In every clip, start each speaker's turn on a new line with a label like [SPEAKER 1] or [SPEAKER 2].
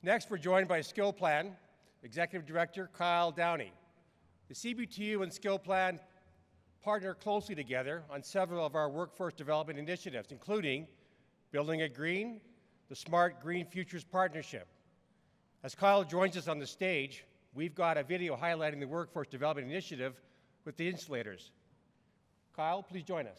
[SPEAKER 1] Next, we're joined by Skillplan Executive Director Kyle Downie. The CBTU and Skillplan partner closely together on several of our workforce development initiatives, including Building It Green, the Smart Green Futures Partnership. As Kyle joins us on the stage, we've got a video highlighting the workforce development initiative with the insulators. Kyle, please join us.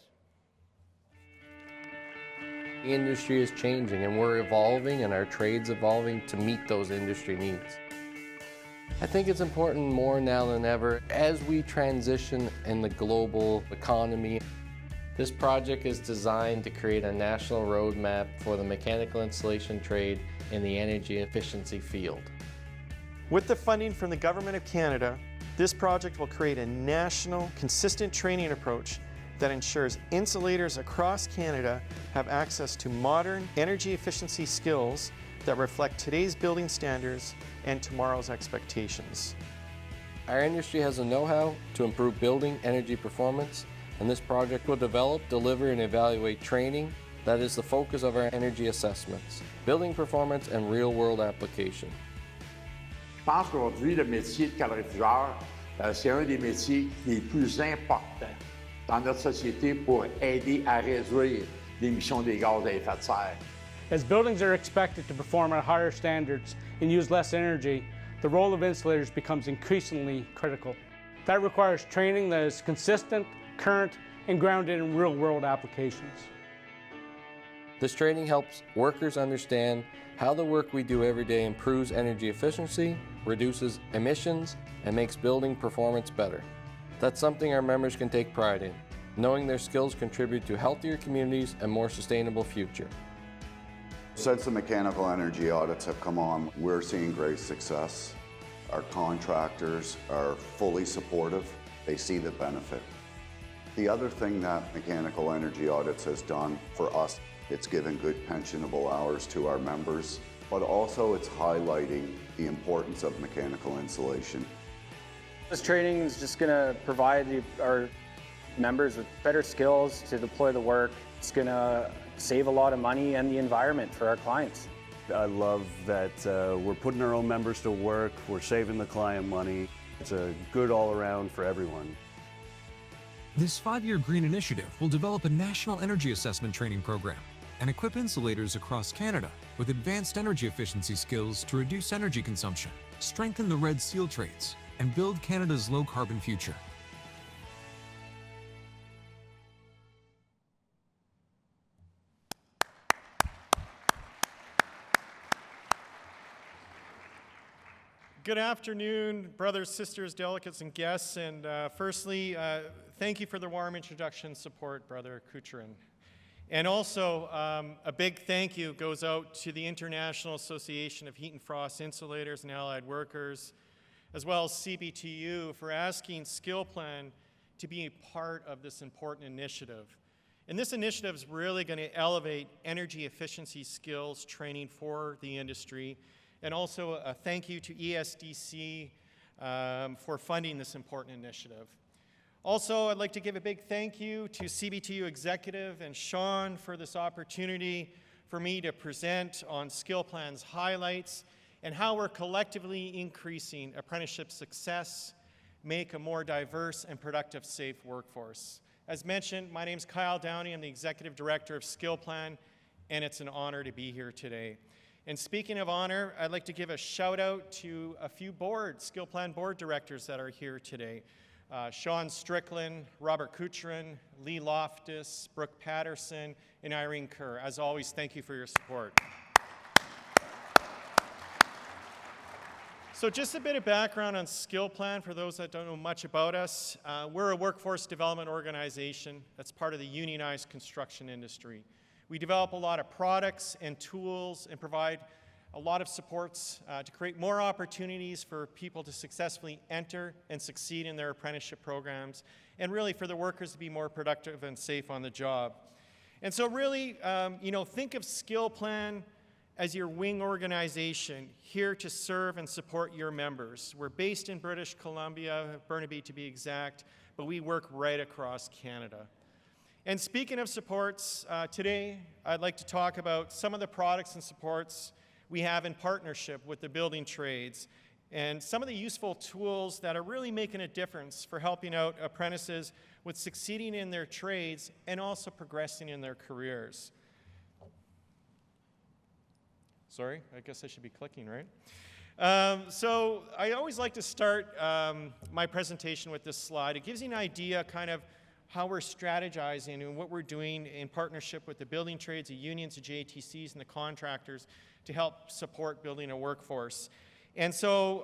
[SPEAKER 2] The industry is changing and we're evolving and our trade's evolving to meet those industry needs. I think it's important more now than ever as we transition in the global economy. This project is designed to create a national roadmap for the mechanical installation trade in the energy efficiency field.
[SPEAKER 3] With the funding from the Government of Canada, this project will create a national, consistent training approach that ensures insulators across Canada have access to modern energy efficiency skills that reflect today's building standards and tomorrow's expectations.
[SPEAKER 2] Our industry has the know-how to improve building energy performance, and this project will develop, deliver, and evaluate training that is the focus of our energy assessments, building performance, and real-world application.
[SPEAKER 4] Je pense qu'aujourd'hui, le métier de calorifugeur, c'est un des métiers les plus importants dans notre société pour aider à réduire l'émission des gaz à effet de serre.
[SPEAKER 5] As buildings are expected to perform at higher standards and use less energy, the role of insulators becomes increasingly critical. That requires training that is consistent, current, and grounded in real-world applications.
[SPEAKER 2] This training helps workers understand how the work we do every day improves energy efficiency, reduces emissions, and makes building performance better. That's something our members can take pride in, knowing their skills contribute to healthier communities and more sustainable future.
[SPEAKER 6] Since the mechanical energy audits have come on, we're seeing great success. Our contractors are fully supportive. They see the benefit. The other thing that mechanical energy audits has done for us, it's given good pensionable hours to our members, but also it's highlighting the importance of mechanical insulation.
[SPEAKER 7] This training is just going to provide our members with better skills to deploy the work. It's going to save a lot of money and the environment for our clients.
[SPEAKER 8] I love that we're putting our own members to work, we're saving the client money. It's a good all-around for everyone.
[SPEAKER 9] This 5-year green initiative will develop a national energy assessment training program and equip insulators across Canada with advanced energy efficiency skills to reduce energy consumption, strengthen the red seal trades, and build Canada's low-carbon future.
[SPEAKER 10] Good afternoon, brothers, sisters, delegates, and guests. And firstly, thank you for the warm introduction support, Brother Kucherin. And also, a big thank you goes out to the International Association of Heat and Frost Insulators and Allied Workers, as well as CBTU, for asking Skillplan to be a part of this important initiative. And this initiative is really going to elevate energy efficiency skills training for the industry. And also a thank you to ESDC for funding this important initiative. Also, I'd like to give a big thank you to CBTU Executive and Sean for this opportunity for me to present on Skillplan's highlights and how we're collectively increasing apprenticeship success, make a more diverse and productive, safe workforce. As mentioned, my name's Kyle Downie. I'm the Executive Director of Skillplan, and it's an honor to be here today. And speaking of honor, I'd like to give a shout out to a few Skillplan board directors that are here today. Sean Strickland, Robert Kucherin, Lee Loftus, Brooke Patterson, and Irene Kerr. As always, thank you for your support. So just a bit of background on Skillplan for those that don't know much about us. We're a workforce development organization that's part of the unionized construction industry. We develop a lot of products and tools and provide a lot of supports to create more opportunities for people to successfully enter and succeed in their apprenticeship programs, and really for the workers to be more productive and safe on the job. And so really, think of Skillplan as your wing organization here to serve and support your members. We're based in British Columbia, Burnaby to be exact, but we work right across Canada. And speaking of supports, today I'd like to talk about some of the products and supports we have in partnership with the building trades, and some of the useful tools that are really making a difference for helping out apprentices with succeeding in their trades and also progressing in their careers. Sorry, I guess I should be clicking, right? So I always like to start my presentation with this slide. It gives you an idea kind of how we're strategizing and what we're doing in partnership with the building trades, the unions, the JTCs, and the contractors to help support building a workforce. And so,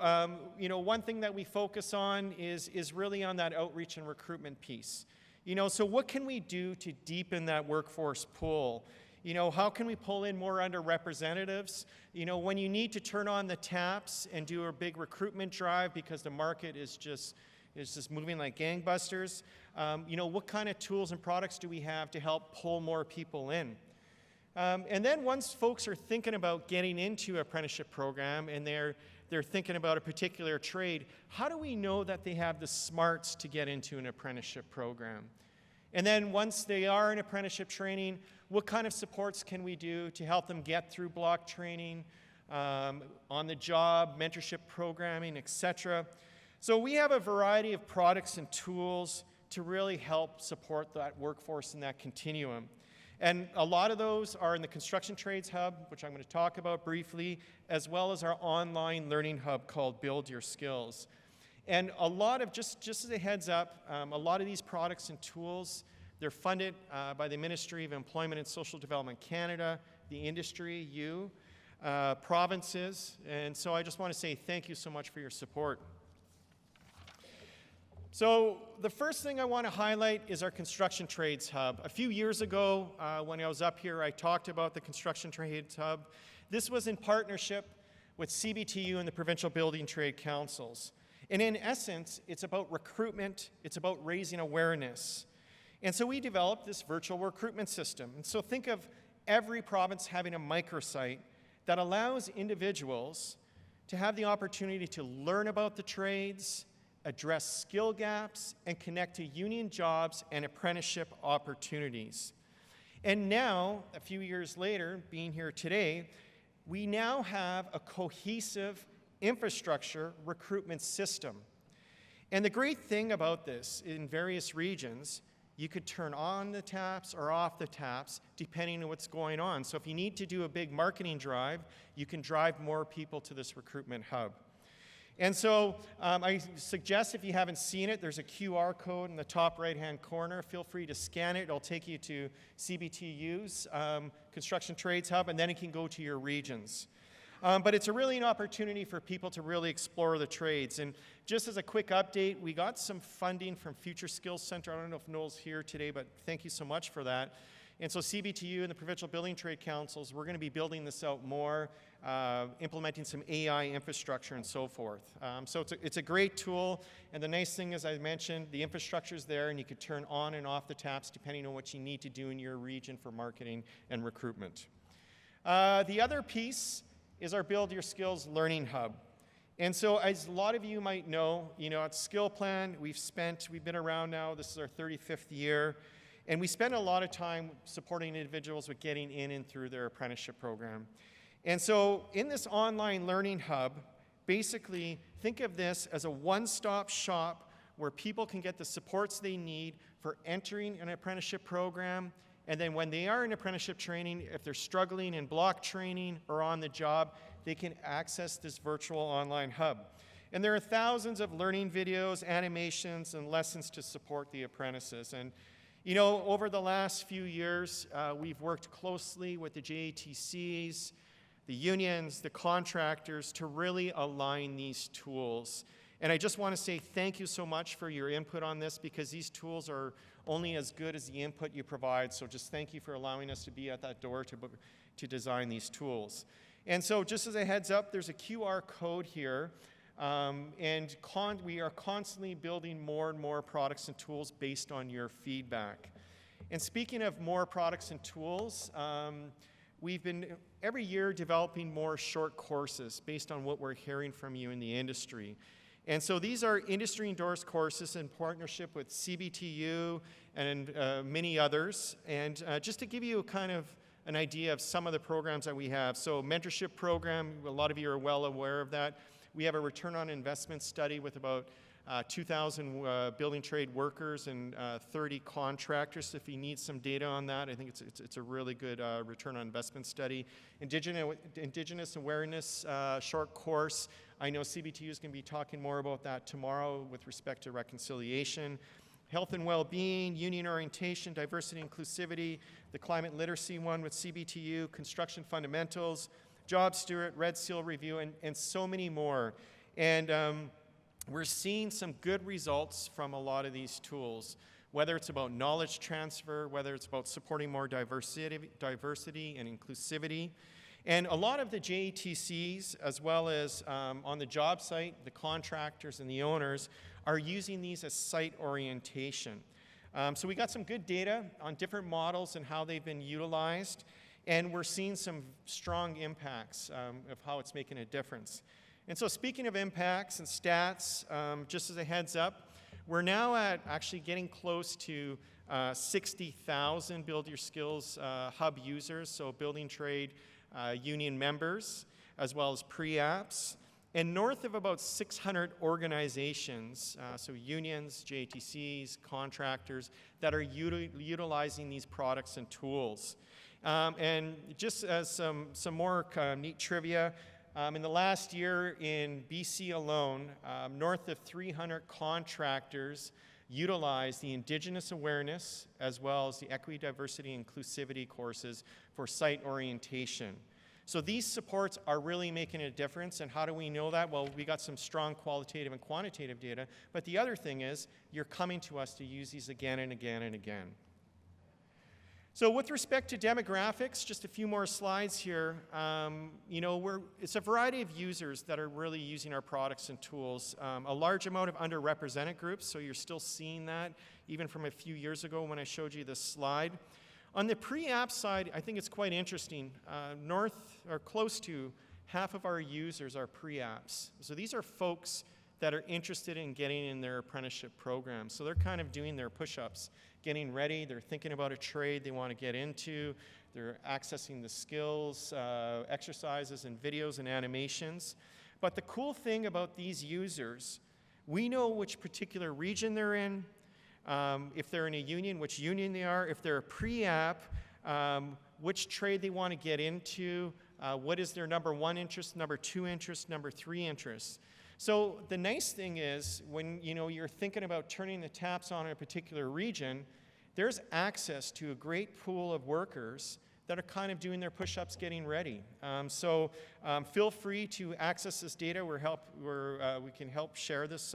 [SPEAKER 10] you know, one thing that we focus on is really on that outreach and recruitment piece. You know, so what can we do to deepen that workforce pool? You know, how can we pull in more underrepresentatives? You know, when you need to turn on the taps and do a big recruitment drive because the market is just moving like gangbusters, you know, what kind of tools and products do we have to help pull more people in? And then once folks are thinking about getting into an apprenticeship program and they're thinking about a particular trade, how do we know that they have the smarts to get into an apprenticeship program? And then once they are in apprenticeship training, what kind of supports can we do to help them get through block training, on the job, mentorship programming, etc. So we have a variety of products and tools to really help support that workforce in that continuum. And a lot of those are in the Construction Trades Hub, which I'm going to talk about briefly, as well as our online learning hub called Build Your Skills. And a lot of, just as a heads up, a lot of these products and tools, they're funded by the Ministry of Employment and Social Development Canada, the industry, you, provinces, and so I just want to say thank you so much for your support. So the first thing I want to highlight is our Construction Trades Hub. A few years ago, when I was up here, I talked about the Construction Trades Hub. This was in partnership with CBTU and the Provincial Building Trade Councils. And in essence, it's about recruitment, it's about raising awareness. And so we developed this virtual recruitment system. And so think of every province having a microsite that allows individuals to have the opportunity to learn about the trades, address skill gaps, and connect to union jobs and apprenticeship opportunities. And now, a few years later, being here today, we now have a cohesive infrastructure recruitment system. And the great thing about this, in various regions, you could turn on the taps or off the taps depending on what's going on. So if you need to do a big marketing drive, you can drive more people to this recruitment hub. And so I suggest, if you haven't seen it, there's a QR code in the top right-hand corner. Feel free to scan it. It'll take you to CBTU's Construction Trades Hub, and then it can go to your regions. But it's really an opportunity for people to really explore the trades. And just as a quick update, we got some funding from Future Skills Center. I don't know if Noel's here today, but thank you so much for that. And so CBTU and the Provincial Building Trade Councils, we're going to be building this out more, implementing some AI infrastructure and so forth. So it's a great tool, and the nice thing, as I mentioned, the infrastructure is there, and you could turn on and off the taps depending on what you need to do in your region for marketing and recruitment. The other piece is our Build Your Skills Learning Hub. And so as a lot of you might know, at Skillplan, we've been around now, this is our 35th year, and we spend a lot of time supporting individuals with getting in and through their apprenticeship program. And so in this online learning hub, basically think of this as a one-stop shop where people can get the supports they need for entering an apprenticeship program. And then when they are in apprenticeship training, if they're struggling in block training or on the job, they can access this virtual online hub. And there are thousands of learning videos, animations, and lessons to support the apprentices. And over the last few years, we've worked closely with the JTCs, the unions, the contractors to really align these tools. And I just want to say thank you so much for your input on this, because these tools are only as good as the input you provide. So just thank you for allowing us to be at that door to design these tools. And so just as a heads up, there's a QR code here. And we are constantly building more and more products and tools based on your feedback. And speaking of more products and tools, we've been every year developing more short courses based on what we're hearing from you in the industry. And so these are industry-endorsed courses in partnership with CBTU and many others. And just to give you a kind of an idea of some of the programs that we have. So mentorship program, a lot of you are well aware of that. We have a return on investment study with about 2,000 building trade workers and 30 contractors. So if you need some data on that, I think it's a really good return on investment study. Indigenous awareness short course. I know CBTU is going to be talking more about that tomorrow with respect to reconciliation. Health and well-being, union orientation, diversity inclusivity, the climate literacy one with CBTU, construction fundamentals, job steward, red seal review, and so many more. And we're seeing some good results from a lot of these tools, whether it's about knowledge transfer, whether it's about supporting more diversity and inclusivity. And a lot of the JATCs, as well as on the job site, the contractors and the owners, are using these as site orientation. So we got some good data on different models and how they've been utilized, and we're seeing some strong impacts of how it's making a difference. And so speaking of impacts and stats, just as a heads up, we're now at actually getting close to 60,000 Build Your Skills Hub users, so building trade union members, as well as pre-apps, and north of about 600 organizations, so unions, JTCs, contractors, that are utilizing these products and tools. And just as some more neat trivia, in the last year in BC alone, north of 300 contractors utilized the Indigenous awareness as well as the equity, diversity, and inclusivity courses for site orientation. So these supports are really making a difference, and how do we know that? Well, we got some strong qualitative and quantitative data, but the other thing is you're coming to us to use these again and again and again. So with respect to demographics, just a few more slides here. It's a variety of users that are really using our products and tools. A large amount of underrepresented groups, so you're still seeing that even from a few years ago when I showed you this slide. On the pre-app side, I think it's quite interesting. North or close to half of our users are pre-apps. So these are folks that are interested in getting in their apprenticeship program. So they're kind of doing their push-ups, getting ready, they're thinking about a trade they want to get into, they're accessing the skills, exercises and videos and animations. But the cool thing about these users, we know which particular region they're in, if they're in a union, which union they are, if they're a pre-app, which trade they want to get into, what is their number 1 interest, number 2 interest, number 3 interest. So the nice thing is when you're thinking about turning the taps on in a particular region, there's access to a great pool of workers that are kind of doing their push-ups, getting ready. Feel free to access this data. We can help share this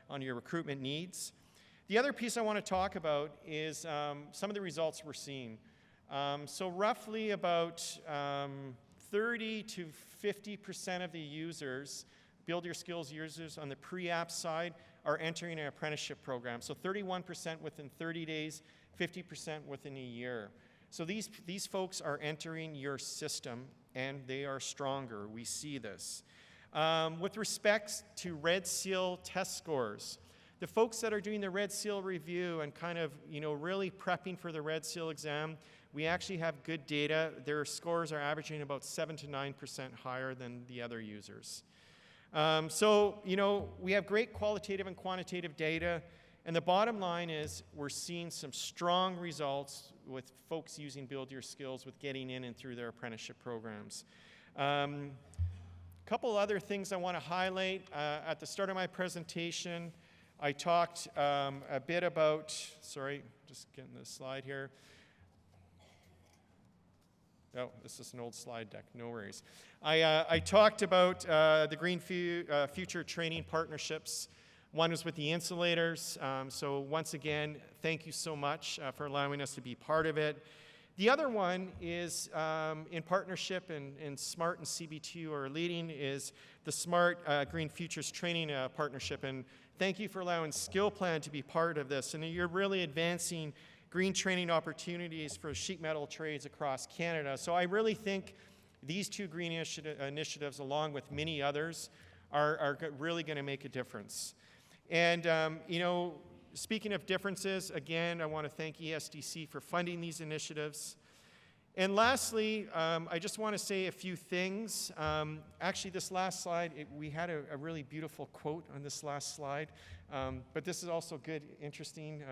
[SPEAKER 10] on your recruitment needs. The other piece I want to talk about is some of the results we're seeing. So roughly about 30 to 50% of the users, Build Your Skills users on the pre-app side, are entering an apprenticeship program. So 31% within 30 days, 50% within a year. So these folks are entering your system, and they are stronger. We see this. With respect to Red Seal test scores, the folks that are doing the Red Seal review and kind of really prepping for the Red Seal exam, we actually have good data. Their scores are averaging about 7 to 9% higher than the other users. We have great qualitative and quantitative data, and the bottom line is we're seeing some strong results with folks using Build Your Skills with getting in and through their apprenticeship programs. A couple other things I want to highlight. At the start of my presentation, I talked a bit about, sorry, just getting this slide here. Oh, this is an old slide deck, no worries. I talked about the Green Future training partnerships. One was with the insulators. So once again, thank you so much for allowing us to be part of it. The other one is in partnership, and SMART and CBTU are leading, is the SMART Green Futures training partnership. And thank you for allowing Skillplan to be part of this. And you're really advancing green training opportunities for sheet metal trades across Canada. So I really think these two green initiatives, along with many others, are really going to make a difference. And, speaking of differences, again, I want to thank ESDC for funding these initiatives. And lastly, I just want to say a few things. Actually, this last slide, we had a really beautiful quote on this last slide, but this is also good, interesting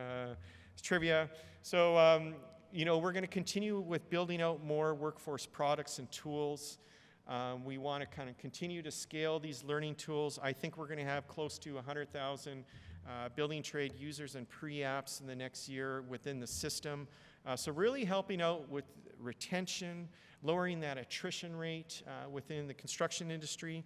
[SPEAKER 10] trivia. So, you know, we're going to continue with building out more workforce products and tools. We want to kind of continue to scale these learning tools. I think we're going to have close to 100,000 building trade users and pre-apps in the next year within the system. So really helping out with retention, lowering that attrition rate within the construction industry.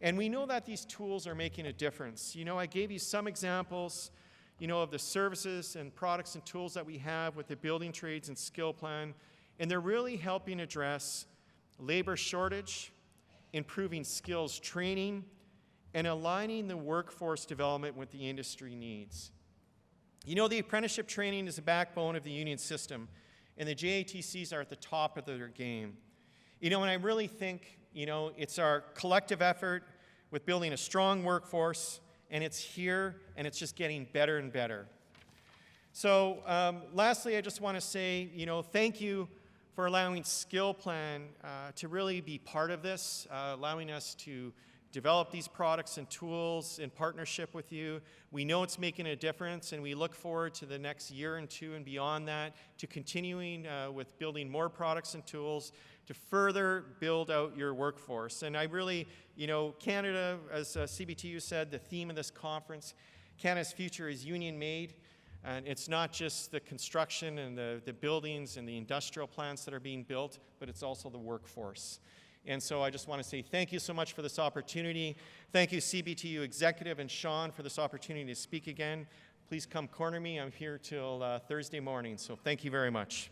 [SPEAKER 10] And we know that these tools are making a difference. You know, I gave you some examples, you know, of the services and products and tools that we have with the building trades and skill plan, and they're really helping address labor shortage, improving skills training, and aligning the workforce development with the industry needs. You know, the apprenticeship training is the backbone of the union system, and the JATCs are at the top of their game. You know, and I really think, you know, it's our collective effort with building a strong workforce, and it's here, and it's just getting better and better. So lastly, I just want to say, you know, thank you for allowing Skillplan to really be part of this, allowing us to develop these products and tools in partnership with you. We know it's making a difference, and we look forward to the next year and two and beyond that, to continuing with building more products and tools to further build out your workforce. And I really, you know, Canada, as CBTU said, the theme of this conference, Canada's future is union-made. And it's not just the construction and the buildings and the industrial plants that are being built, but it's also the workforce. And so I just want to say thank you so much for this opportunity. Thank you, CBTU Executive and Sean, for this opportunity to speak again. Please come corner me. I'm here till Thursday morning, so thank you very much.